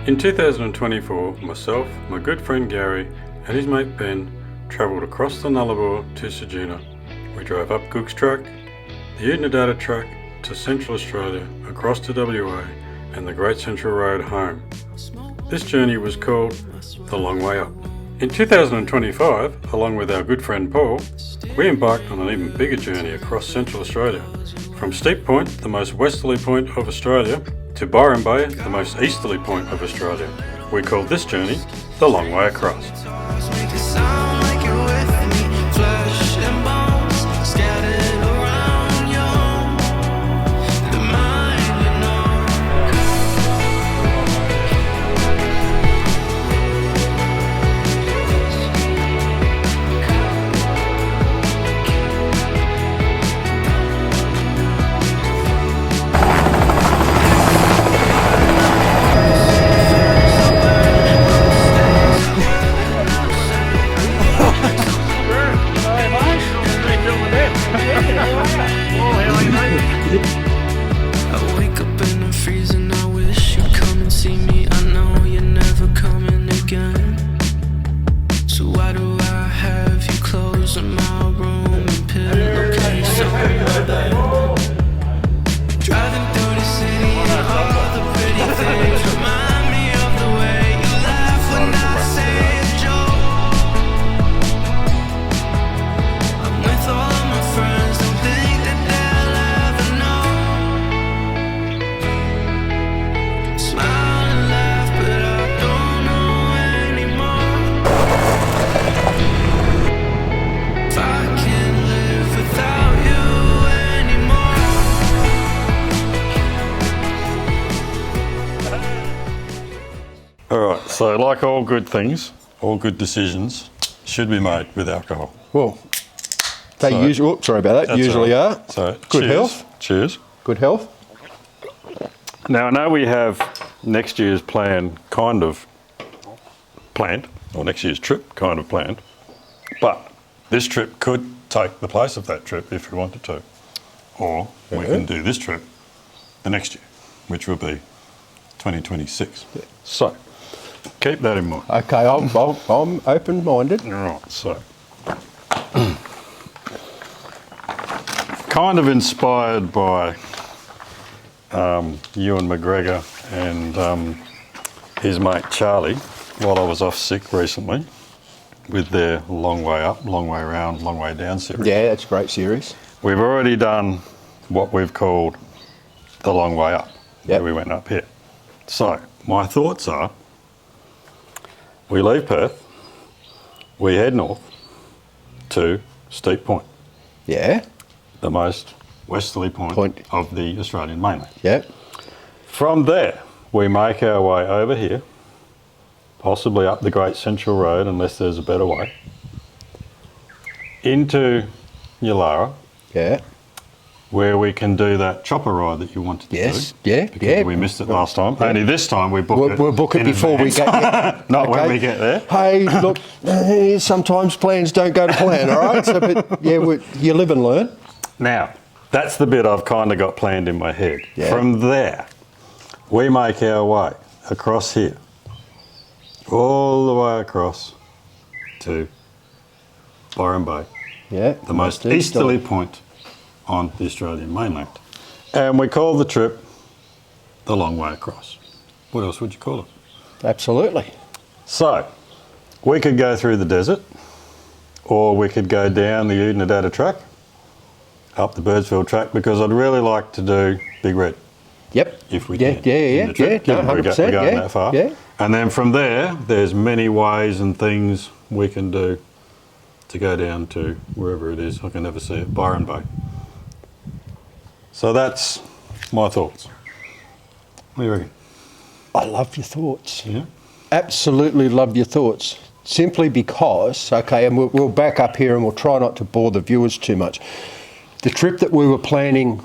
In 2024, myself, my good friend Gary and his mate Ben travelled across the Nullarbor to Ceduna. We drove up Cook's Track, the Unadata Track to Central Australia, across to WA and the Great Central Road home. This journey was called The Long Way Up. In 2025, along with our good friend Paul, we embarked on an even bigger journey across Central Australia, from Steep Point, the most westerly point of Australia, to Byron Bay, the most easterly point of Australia. We called this journey The Long Way Across. I wake up and I'm freezing. I wish you'd come and see me. I know you're never coming again. So why do I have you close in my room and pillowcase on my bed? Driving through the city and all the pretty things remind me of the way you laugh when I say a joke. I'm with all of my friends, don't think that they'll ever know. Smile and laugh, but I don't know anymore. If I can't live without you anymore. Alright, so like all good things, all good decisions should be made with alcohol. Well, they So- usually, sorry about that, That's usually all are. right. So, Good cheers. health. Cheers. Good health. Now I know we have next year's plan kind of planned, or next year's trip kind of planned, but this trip could take the place of that trip if we wanted to. Or we can do this trip the next year, which will be 2026. So, keep that in mind. Okay, I'm open-minded. Right, so kind of inspired by Ewan McGregor and his mate Charlie while I was off sick recently with their Long Way Up, Long Way Around, Long Way Down series. Yeah, that's a great series. We've already done what we've called the Long Way Up, where we went up here. So, my thoughts are, we leave Perth, we head north to Steep Point, Yeah, the most westerly point of the Australian mainland. yeah. From there, we make our way over here, possibly up the Great Central Road, unless there's a better way, into Yulara, Yeah. where we can do that chopper ride that you wanted to Yes, do. yeah, because yeah. we missed it last time. Only this time we book it. We'll book it in before we advance. get there. Not when we get there. Hey, look, sometimes plans don't go to plan, all right? So, but yeah, you live and learn. Now, that's the bit I've kind of got planned in my head. Yeah. From there, we make our way across here, all the way across to Byron Bay, Yeah. the most easterly point on the Australian mainland. And we call the trip the Long Way Across. What else would you call it? Absolutely. So, we could go through the desert, or we could go down the Unadata track, up the Birdsville track, because I'd really like to do Big Red. Yep. If we yeah, can. Yeah, in yeah, the trip, yeah. No, given 100%. we're going yeah, that far. Yeah. And then from there, there's many ways and things we can do to go down to wherever it is. I can never see it, Byron Bay. So that's my thoughts. What do you reckon? I love your thoughts. Yeah. Absolutely love your thoughts. Simply because, okay, and we'll back up here and we'll try not to bore the viewers too much. The trip that we were planning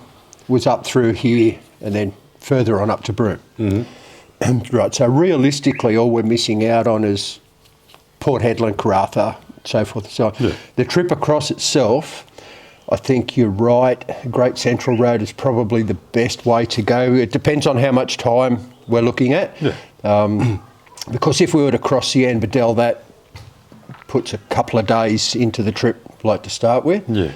was up through here and then further on up to Broome. Mm-hmm. Right, so realistically all we're missing out on is Port Hedland, Karratha, so forth. So the trip across itself, I think you're right, Great Central Road is probably the best way to go. It depends on how much time we're looking at. Yeah. Because if we were to cross the Anbadell, that puts a couple of days into the trip, like to start with. Yeah.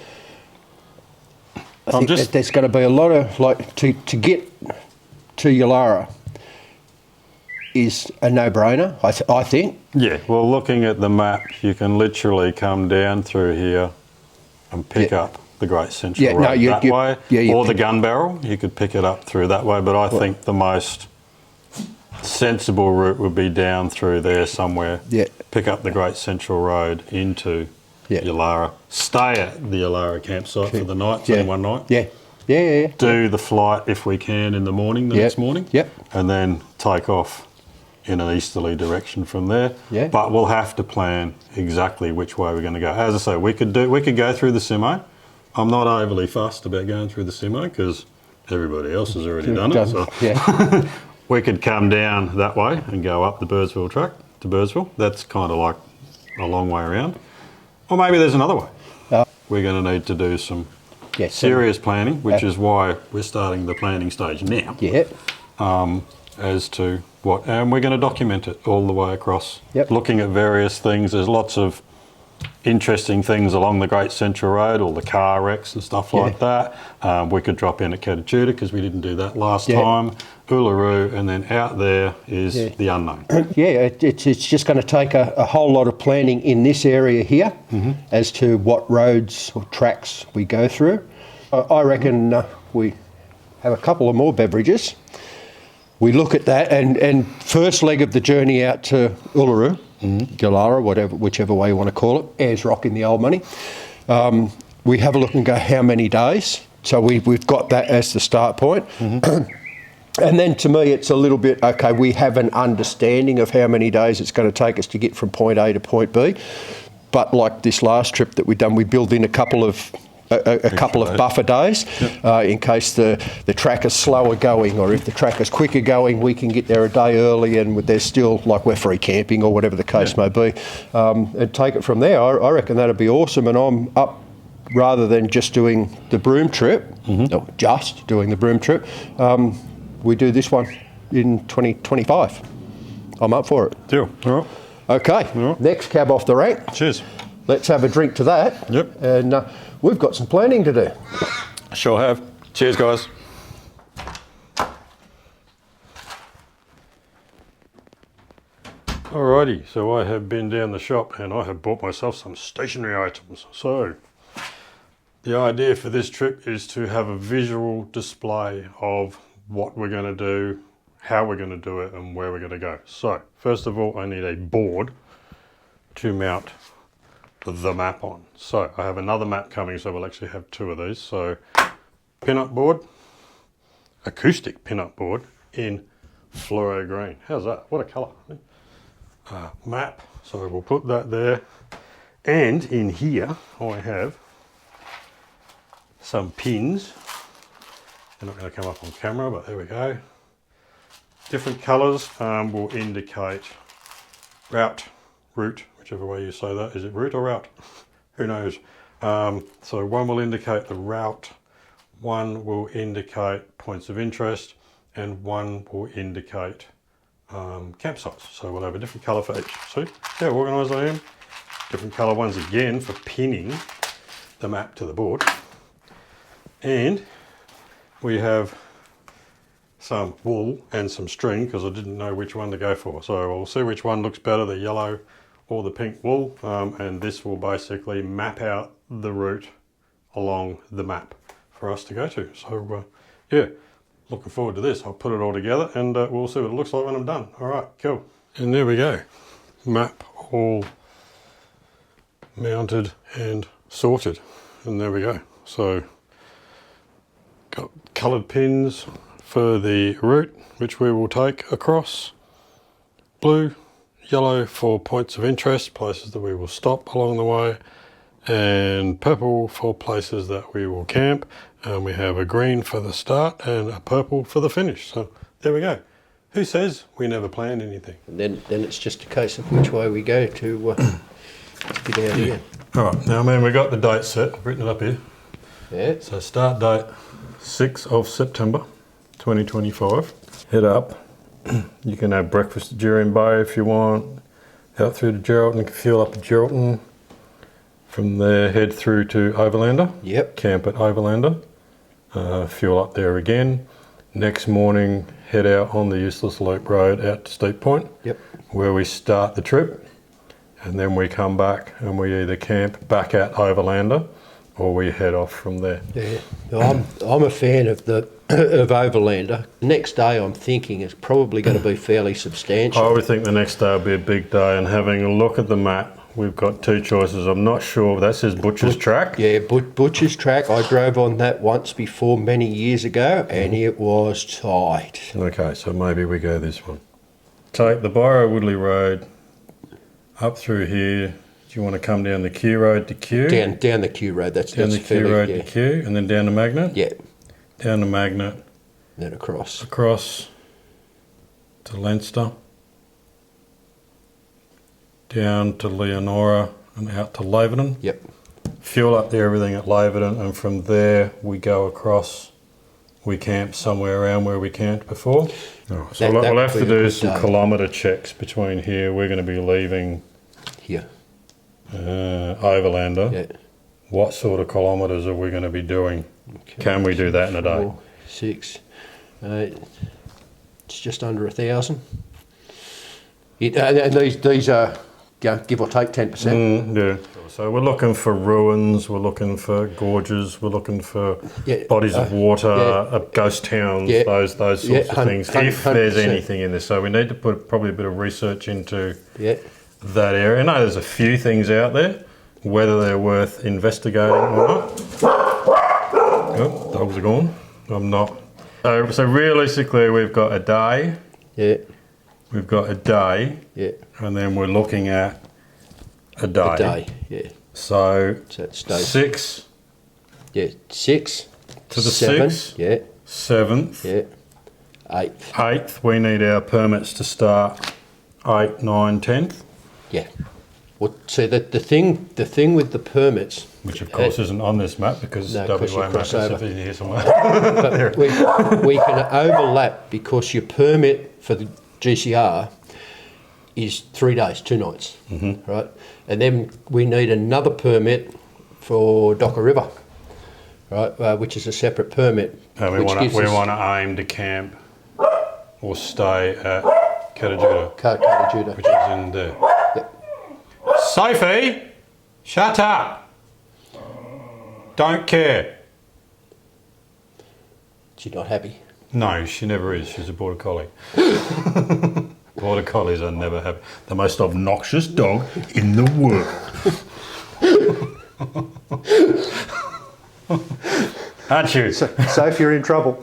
I think that there's going to be a lot of, like, to get to Yulara is a no-brainer, I think. Yeah, well, looking at the map, you can literally come down through here and pick up the Great Central Road that way, or the Gun Barrel. You could pick it up through that way, but I think the most sensible route would be down through there somewhere. Yeah. Pick up the Great Central Road into Yulara. Stay at the Yulara campsite for the night, for one night. Yeah. Do the flight if we can in the morning, the next morning. And then take off in an easterly direction from there. But we'll have to plan exactly which way we're going to go. As I say, we could go through the Simo. I'm not overly fussed about going through the Simo because everybody else has already done it. So we could come down that way and go up the Birdsville track to Birdsville. That's kind of like a long way around. Or maybe there's another way. We're going to need to do some serious planning, which is why we're starting the planning stage now. As to what, and we're going to document it all the way across. Looking at various things. There's lots of interesting things along the Great Central Road, all the car wrecks and stuff like that. We could drop in at Catachuta because we didn't do that last time. Uluru, and then out there is the unknown. It's just going to take a whole lot of planning in this area here as to what roads or tracks we go through. I reckon we have a couple of more beverages. We look at that, and first leg of the journey out to Uluru, Yulara, whichever way you want to call it, Ayers Rock in the old money. We have a look and go, how many days? So we've got that as the start point. And then to me, it's a little bit, okay, we have an understanding of how many days it's going to take us to get from point A to point B. But like this last trip that we've done, we build in a couple of buffer days in case the track is slower going, or if the track is quicker going, we can get there a day early and there's still, like, we're free camping or whatever the case may be, and take it from there. I reckon that'd be awesome, and I'm up, rather than just doing the Broome trip, no, just doing the Broome trip, we do this one in 2025. I'm up for it. Deal. All right. Okay, next cab off the rank. Cheers. Let's have a drink to that. And we've got some planning to do. Sure have. Cheers, guys. Alrighty, so I have been down the shop and I have bought myself some stationery items. So the idea for this trip is to have a visual display of what we're going to do, how we're going to do it, and where we're going to go. So first of all, I need a board to mount the map on. So I have another map coming, so we'll actually have two of these. So pin-up board, acoustic pin-up board in fluoro green. How's that? What a colour. Map, so we'll put that there. And in here I have some pins. They're not going to come up on camera, but there we go. Different colours will indicate route, whichever way you say that. Is it route or route? Who knows? So one will indicate the route, one will indicate points of interest, and one will indicate campsites. So we'll have a different colour for each. See how organised I am? Different colour ones again for pinning the map to the board. And we have some wool and some string because I didn't know which one to go for. So we'll see which one looks better, the yellow or the pink wool, and this will basically map out the route along the map for us to go to. So yeah, looking forward to this. I'll put it all together and we'll see what it looks like when I'm done. All right, cool. And there we go. Map all mounted and sorted. And there we go. So got coloured pins for the route, which we will take across. Blue, yellow for points of interest, places that we will stop along the way, and purple for places that we will camp. And we have a green for the start and a purple for the finish. So there we go. Who says we never planned anything? And then it's just a case of which way we go to get out here. All right, now man, we got the date set. I've written it up here. Yeah. So start date 6th of September 2025. Head up You can have breakfast at Jurien Bay if you want. Out through to Geraldton, fuel up at Geraldton. From there, head through to Overlander. Yep. Camp at Overlander. Fuel up there again. Next morning, head out on the Useless Loop Road out to Steep Point. Yep. Where we start the trip. And then we come back and we either camp back at Overlander or we head off from there. Yeah, I'm a fan of the of Overlander. Next day, I'm thinking it's probably going to be fairly substantial. I would think the next day will be a big day, and having a look at the map, we've got two choices. I'm not sure. That says Butcher's Track. Yeah, Butcher's Track. I drove on that once before many years ago, and it was tight. Okay, so maybe we go this one. Take the Byro Woodley Road up through here. Do you want to come down the Q Road to Q? Down the Q Road. That's the fairly, Q Road yeah. to Q, and then down to Magnet? Yeah. Down to Magnet. Then across. Across to Leinster. Down to Leonora and out to Laverton. Yep. Fuel up there, everything at Laverton, and from there we go across. We camp somewhere around where we camped before. Oh, so we'll have to do some kilometre checks between here. We're going to be leaving here. Overlander. Yeah. What sort of kilometres are we going to be doing? Okay. Can we do that in a day? 4, 6. It's just under 1,000. And these are, give or take 10%. Yeah. So we're looking for ruins, we're looking for gorges, we're looking for bodies of water, ghost towns, those sorts of things. If there's anything in this, so we need to put probably a bit of research into that area. I know there's a few things out there, whether they're worth investigating or not. Oh, dogs are gone. I'm not. So realistically, we've got a day. Yeah. We've got a day. Yeah. And then we're looking at a day. A day, yeah. So it's day 6. Yeah, 6. To the 7, 6th. Yeah. 7th. Yeah. 8th. 8th. We need our permits to start 8, 9, 10th. Yeah. Well, so the thing with the permits, which of course isn't on this map because WA map is over here somewhere. But we can overlap because your permit for the GCR is 3 days, 2 nights, right? And then we need another permit for Docker River, right? Which is a separate permit. And we want to aim to camp or stay at Catajuda, which is in there. Yep. Sophie, shut up. Don't care. She's not happy. No, she never is. She's a border collie. Border collies are never happy. The most obnoxious dog in the world. Aren't you? So if you're in trouble.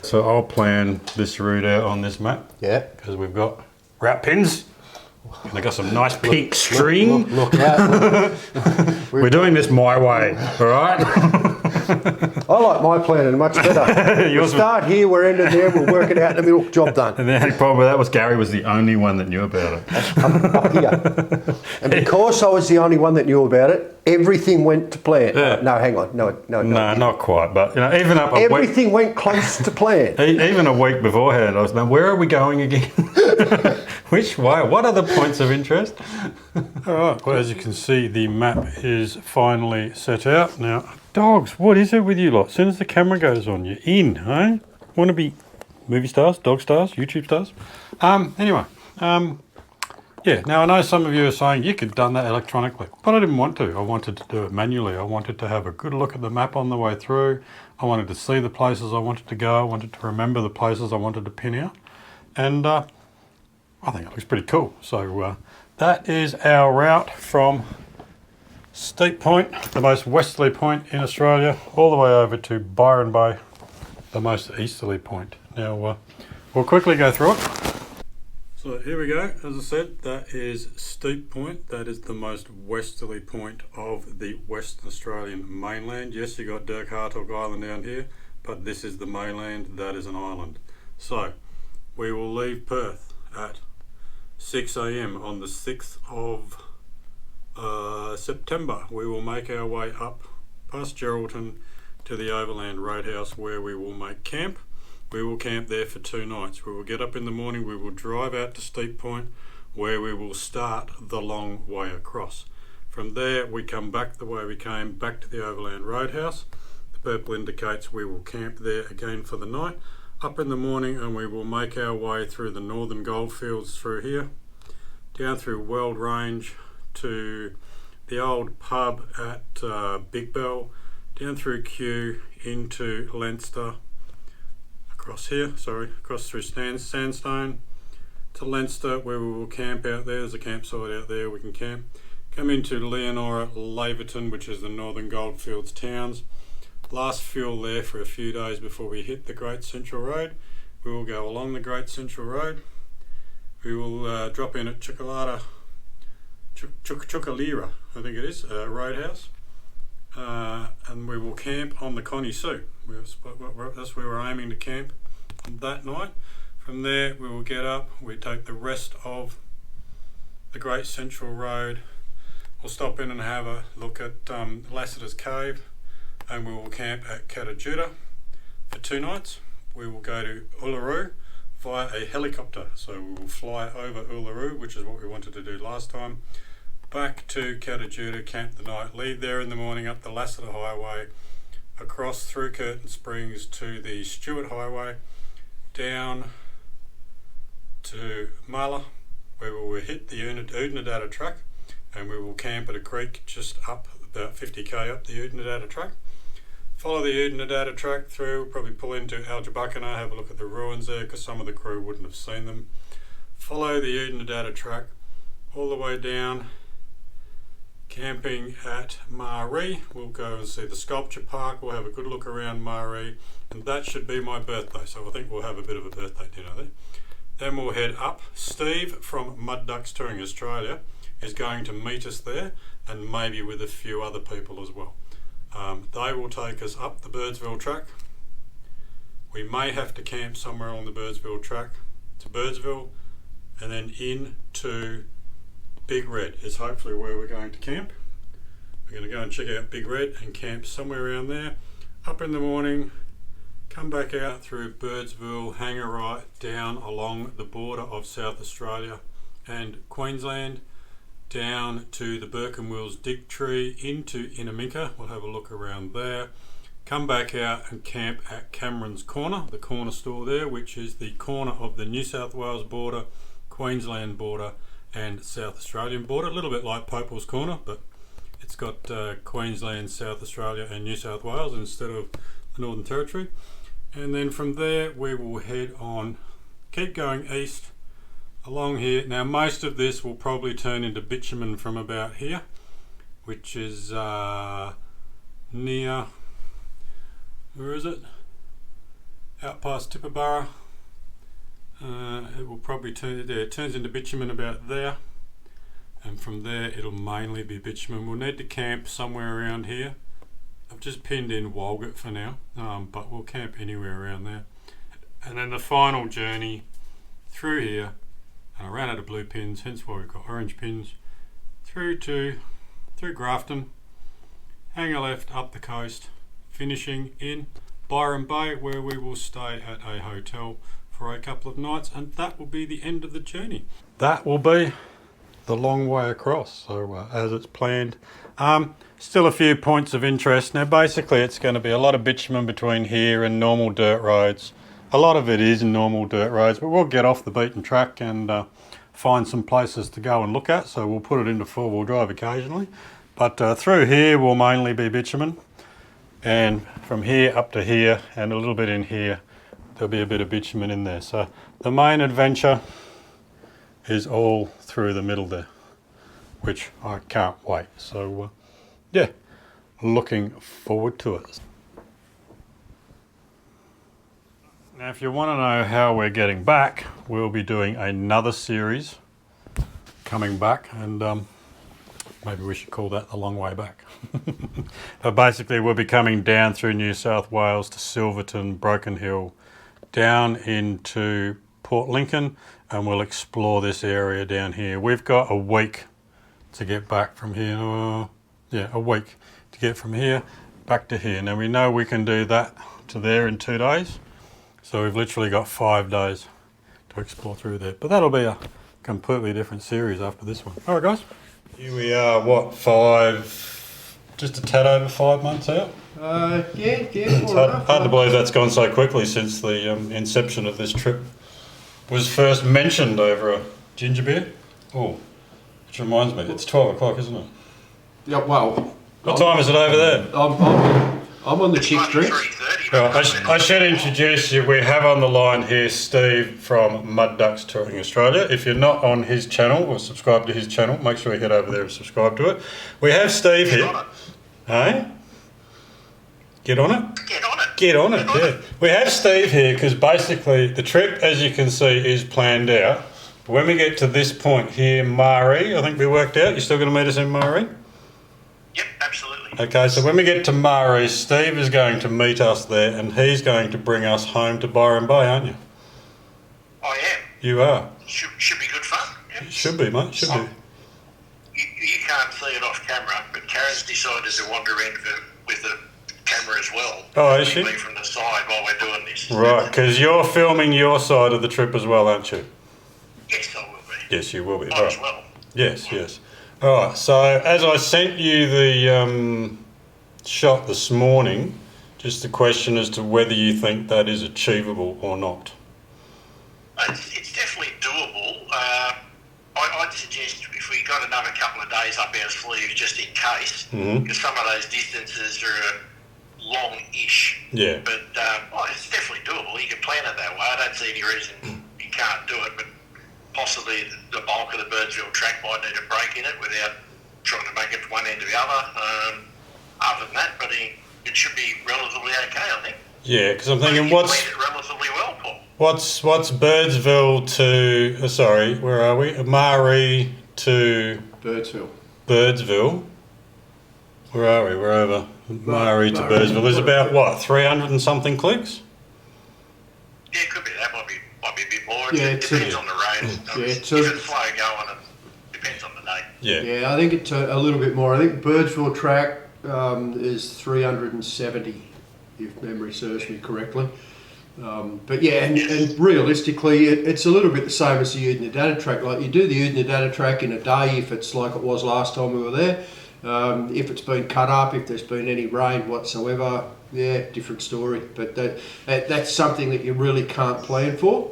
So I'll plan this route out on this map. Yeah. Because we've got route pins. And I got some nice pink string. Look out. We're doing this my way, all right? I like my planning much better. We'll start here, we're ending there, we'll work it out in the middle, job done. And the only problem with that was Gary was the only one that knew about it. Up here. And because I was the only one that knew about it, everything went to plan. Yeah. No, hang on. No, not quite. But even up everything went close to plan. Even a week beforehand, I was like, where are we going again? Which way? What are the points of interest? All right. Well, as you can see, the map is finally set out. Now, dogs, what is it with you lot? As soon as the camera goes on, you're in, eh? Want to be movie stars, dog stars, YouTube stars? Anyway, yeah, now I know some of you are saying you could have done that electronically, but I didn't want to. I wanted to do it manually. I wanted to have a good look at the map on the way through. I wanted to see the places I wanted to go. I wanted to remember the places I wanted to pin out. And I think it looks pretty cool. So that is our route from Steep Point, the most westerly point in Australia, all the way over to Byron Bay, the most easterly point. Now we'll quickly go through it. So here we go. As I said, that is Steep Point. That is the most westerly point of the Western Australian mainland. Yes, you got Dirk Hartog Island down here, but this is the mainland. That is an island. So we will leave Perth at 6 a.m. on the 6th of September. We will make our way up past Geraldton to the Overland Roadhouse, where we will make camp. we will camp there for 2 nights. We will get up in the morning, we will drive out to Steep Point, where we will start the long way across. From there we come back the way we came, back to the Overland Roadhouse. The purple indicates we will camp there again for the night. Up in the morning, and we will make our way through the northern goldfields through here, down through Weld Range to the old pub at Big Bell, down through Kew into Leinster, across through Sandstone to Leinster, where we will camp out there. There's a campsite out there we can camp. Come into Leonora, Laverton, which is the northern goldfields towns. Last fuel there for a few days before we hit the Great Central Road. We will go along the Great Central Road. We will drop in at Chukalira, I think it is, Roadhouse. And we will camp on the Connie Sue. That's where we're aiming to camp that night. From there we will get up, we take the rest of the Great Central Road. We'll stop in and have a look at Lassiter's Cave, and we will camp at Catajuta for 2 nights. We will go to Uluru via a helicopter, so we will fly over Uluru, which is what we wanted to do last time. Back to Catajuta, camp the night, leave there in the morning up the Lassiter Highway, across through Curtin Springs to the Stewart Highway, down to Mala, where we will hit the Oodnadatta track, and we will camp at a creek just up about 50k up the Oodnadatta track. Follow the Oodnadatta track through, probably pull into Aljabuckana, have a look at the ruins there because some of the crew wouldn't have seen them. Follow the Oodnadatta track all the way down, camping at Maree. We'll go and see the sculpture park, we'll have a good look around Maree, and that should be my birthday, so I think we'll have a bit of a birthday dinner there. Then we'll head up. Steve from Mud Ducks Touring Australia is going to meet us there, and maybe with a few other people as well. They will take us up the Birdsville track. We may have to camp somewhere on the Birdsville track to Birdsville, and then into Big Red is hopefully where we're going to camp. We're going to go and check out Big Red and camp somewhere around there. Up in the morning, come back out through Birdsville, hang a right down along the border of South Australia and Queensland, down to the Burke & Wills Dig Tree into Inaminka. We'll have a look around there. Come back out and camp at Cameron's Corner, the corner store there, which is the corner of the New South Wales border, Queensland border and South Australian border. A little bit like Popel's Corner, but it's got Queensland, South Australia and New South Wales instead of the Northern Territory. And then from there we will head on, keep going east along here. Now most of this will probably turn into bitumen from about here, which is near, where is it? Out past Tibooburra. It will probably turn there. It turns into bitumen about there, and from there it'll mainly be bitumen. We'll need to camp somewhere around here. I've just pinned in Walgett for now, but we'll camp anywhere around there. And then the final journey through here, and I ran out of blue pins, hence why we've got orange pins, through Grafton, hang a left up the coast, finishing in Byron Bay, where we will stay at a hotel for a couple of nights, and that will be the end of the journey. That will be the long way across, so as it's planned. Still a few points of interest. Now basically it's going to be a lot of bitumen between here and normal dirt roads. A lot of it is normal dirt roads, but we'll get off the beaten track and find some places to go and look at, so we'll put it into 4-wheel drive occasionally. But through here will mainly be bitumen, and from here up to here and a little bit in here there'll be a bit of bitumen in there. So the main adventure is all through the middle there, which I can't wait. So yeah, looking forward to it. Now if you want to know how we're getting back, we'll be doing another series coming back, and maybe we should call that the long way back. But basically we'll be coming down through New South Wales to Silverton, Broken Hill, down into Port Lincoln, and we'll explore this area down here. We've got a week to get back from here. A week to get from here back to here. Now we know we can do that to there in 2 days. So we've literally got 5 days to explore through there. But that'll be a completely different series after this one. All right, guys. Here we are, just a tad over 5 months out? Yeah. It's hard to believe that's gone so quickly since the inception of this trip was first mentioned over a ginger beer. Oh, which reminds me, it's 12 o'clock, isn't it? Yeah, well... What time is it over there? I'm on the chick drinks. Well, I should introduce you. We have on the line here Steve from Mud Ducks Touring Australia. If you're not on his channel or subscribe to his channel, make sure you head over there and subscribe to it. We have Steve here. Hey? Get on it? Get on it, yeah. We have Steve here because basically the trip, as you can see, is planned out. But when we get to this point here, Mari, I think we worked out, you're still going to meet us in Mari? Yep, absolutely. Okay, so when we get to Murray, Steve is going to meet us there and he's going to bring us home to Byron Bay, aren't you? I am. You are. Should be good fun. Yep. Should be, mate, should be. You can't see it off camera, but Karen's decided to wander in with the camera as well. Oh, is she? Me from the side while we're doing this. Right, because you're filming your side of the trip as well, aren't you? Yes, I will be. Yes, you will be. Might Right. as well. Yes. All right, so as I sent you the shot this morning, just a question as to whether you think that is achievable or not. It's definitely doable. I'd suggest if we got another couple of days up our sleeves just in case, because some of those distances are long-ish. Yeah. But it's definitely doable. You can plan it that way. I don't see any reason you can't do it, but possibly the bulk of the Birdsville track might need a break in it without trying to make it from one end to the other. Other than that, but it should be relatively okay, I think. Yeah, because I'm thinking, planned it relatively well, Paul. What's Birdsville to? Sorry, where are we? Mari to Birdsville. Where are we? We're over Mari to Birdsville. There's about what 300 and something clicks. Yeah, it could be that. Might be a bit more. Yeah, It depends on the road. If it's slow going, it depends on the day. Yeah. I think it's a little bit more. I think Birdsville track is 370, if memory serves me correctly. But yeah, and realistically, it's a little bit the same as the Udinadatta track. Like you do the Udinadatta track in a day if it's like it was last time we were there. If it's been cut up, if there's been any rain whatsoever, yeah, different story. But that's something that you really can't plan for.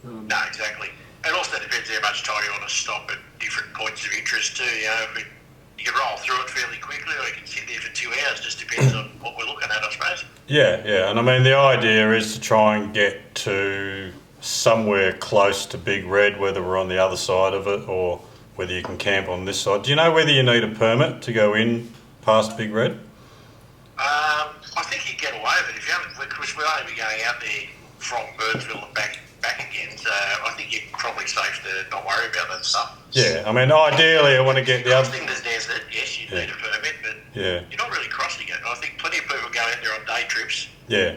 No, exactly. It also depends how much time you want to stop at different points of interest too. You can roll through it fairly quickly, or you can sit there for 2 hours. Just depends on what we're looking at, I suppose. Yeah, and I mean the idea is to try and get to somewhere close to Big Red, whether we're on the other side of it or whether you can camp on this side. Do you know whether you need a permit to go in past Big Red? I think you get away with it if you haven't, because we'll only be going out there from Birdsville and back again. So I think you're probably safe to not worry about that stuff. Yeah, I mean ideally I want to get the other. Crossing the desert, yes, you need a permit, but you're not really crossing it. I think plenty of people go out there on day trips. Yeah.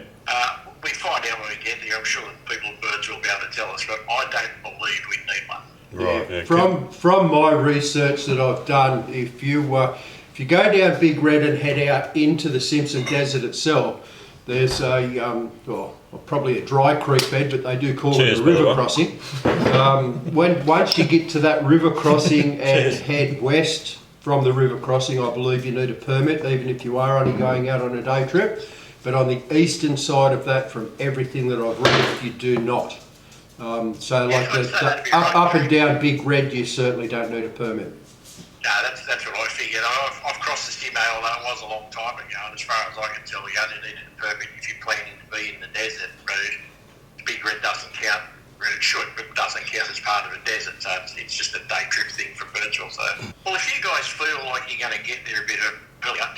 We find out when we get there. I'm sure that people at Birdsville will be able to tell us, but I don't believe we'd need one. Right. Yeah. From my research that I've done, if you go down Big Red and head out into the Simpson Desert itself, there's probably a dry creek bed, but they do call it a river crossing. Once you get to that river crossing and head west from the river crossing, I believe you need a permit, even if you are only going out on a day trip. But on the eastern side of that, from everything that I've read, you do not. So like up and down Big Red, you certainly don't need a permit. No, that's what I figured. I've crossed the Stimay, although it was a long time ago, and as far as I can tell, you only needed a permit if you're planning to be in the desert road. The Big Red doesn't count, it should, but it doesn't count as part of the desert, so it's just a day trip thing for Birdsville. So, well, if you guys feel like you're going to get there a bit earlier,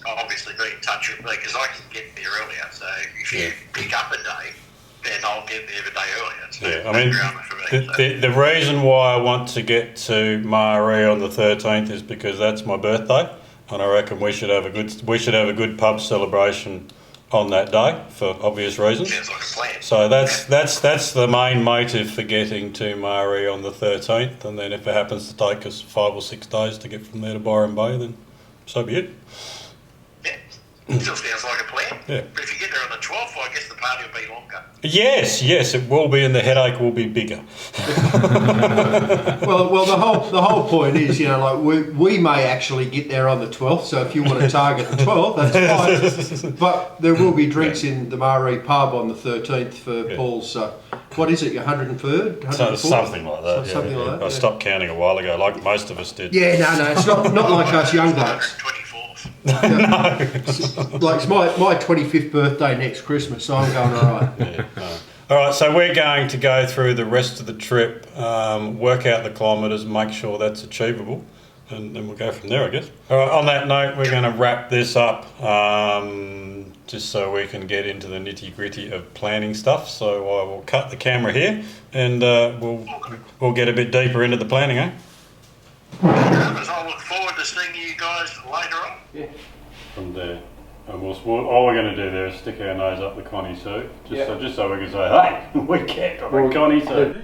obviously be in touch with me, because I can get there earlier. So if you pick up a day, then I'll get there a day earlier. So I mean, the reason why I want to get to Mari on the 13th is because that's my birthday, and I reckon we should have a good pub celebration on that day for obvious reasons. Sounds like a plan. So that's the main motive for getting to Mari on the 13th, and then if it happens to take us 5 or 6 days to get from there to Byron Bay, then so be it. Yeah, Still sounds like a plan. Yeah. But if you get there on the 12th, I guess the party will be longer. Yes, it will be, and the headache will be bigger. Well, the whole point is, like we may actually get there on the 12th. So if you want to target the 12th, that's fine. But there will be drinks in the Marie pub on the 13th for Paul's. What is it? Your 103rd? So, something like that. Something like that. I stopped counting a while ago, like most of us did. Yeah, no, it's not like us young blokes. 24th. Like it's my 25th birthday next Christmas, so I'm going all right. Yeah, no. All right, so we're going to go through the rest of the trip, work out the kilometres, make sure that's achievable, and then we'll go from there, I guess. All right, on that note, we're going to wrap this up just so we can get into the nitty-gritty of planning stuff. So I will cut the camera here, and we'll get a bit deeper into the planning, eh? I'll look forward to seeing you guys later on. Yeah. From there. And all we're going to do there is stick our nose up the Connie Sue, just so we can say, hey, we camped on the Connie Sue.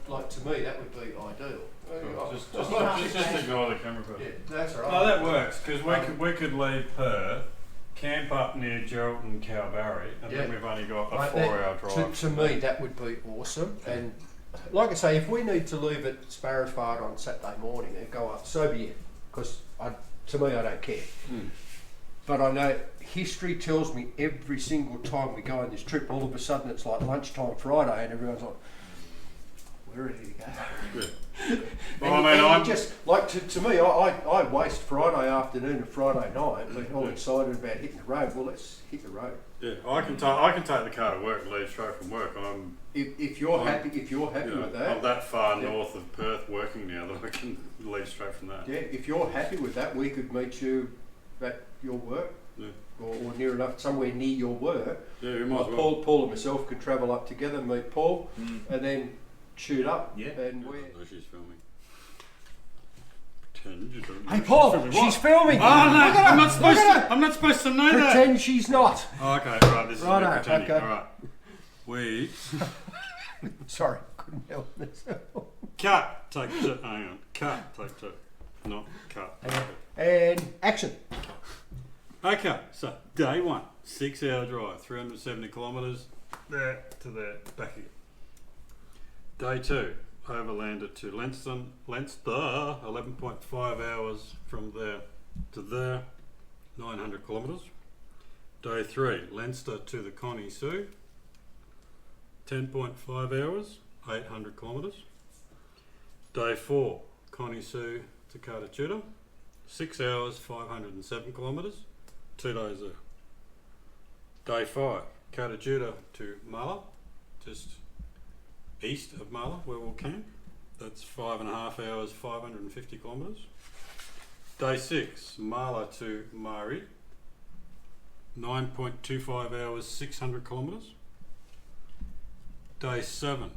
Like to me, that would be ideal. Just ignore the camera. Yeah, that's all right. No, that works, because we could leave Perth, camp up near Geraldton, Cowbarry, and then we've only got a 4-hour drive. To me, that would be awesome. And like I say, if we need to leave at Sparrows Fard on Saturday morning and go up, so be it. Because to me, I don't care. But I know history tells me every single time we go on this trip, all of a sudden it's like lunchtime Friday and everyone's like, we're ready to go. Yeah. Well, I'm just like to me, I waste Friday afternoon and Friday night being all excited about hitting the road. Well, let's hit the road. Yeah, I can take the car to work and leave straight from work. If you're happy with that, I'm that far north of Perth working now that I can leave straight from that. Yeah, if you're happy with that, we could meet you at your work, or near enough, somewhere near your work. Yeah, we might as well. Paul and myself could travel up together, meet Paul, and then shoot up. Yeah. And No, she's filming. Pretend you don't. hey, Paul, she's filming. Oh no, I'm not supposed to know that. Pretend she's not. Oh, okay, right. This is me Righto, pretending. okay. All right. We Sorry, couldn't help myself. cut. Take two. Hang on. Cut. Take two. Not cut. And action. Okay, so day 1, 6-hour drive, 370 kilometres, there to there, back again. Day 2, overlanded to Leinster, 11.5 hours from there to there, 900 kilometres. Day 3, Leinster to the Connie Sue, 10.5 hours, 800 kilometres. Day 4, Connie Sue to Cartatuta, 6 hours, 507 kilometres. 2 days there. Day 5, Cartatuta to Marla, just east of Marla where we'll camp. That's 5.5 hours, 550 kilometres. Day 6, Marla to Mari, 9.25 hours, 600 kilometres. Day 7,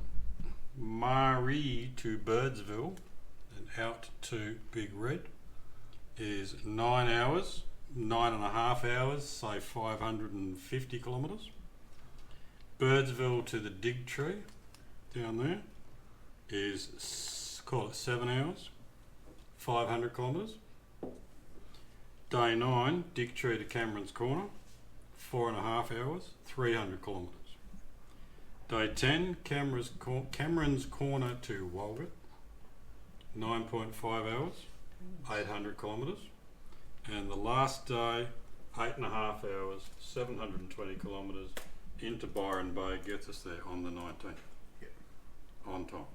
Mari to Birdsville and out to Big Red is 9 hours. 9.5 hours, say 550 kilometres. Birdsville to the Dig Tree down there is, call it 7 hours, 500 kilometres. Day 9, Dig Tree to Cameron's Corner, 4.5 hours, 300 kilometres. Day 10, Cameron's Corner to Walgett, 9.5 hours, 800 kilometres. And the last day, 8.5 hours, 720 kilometres into Byron Bay, gets us there on the 19th. On time.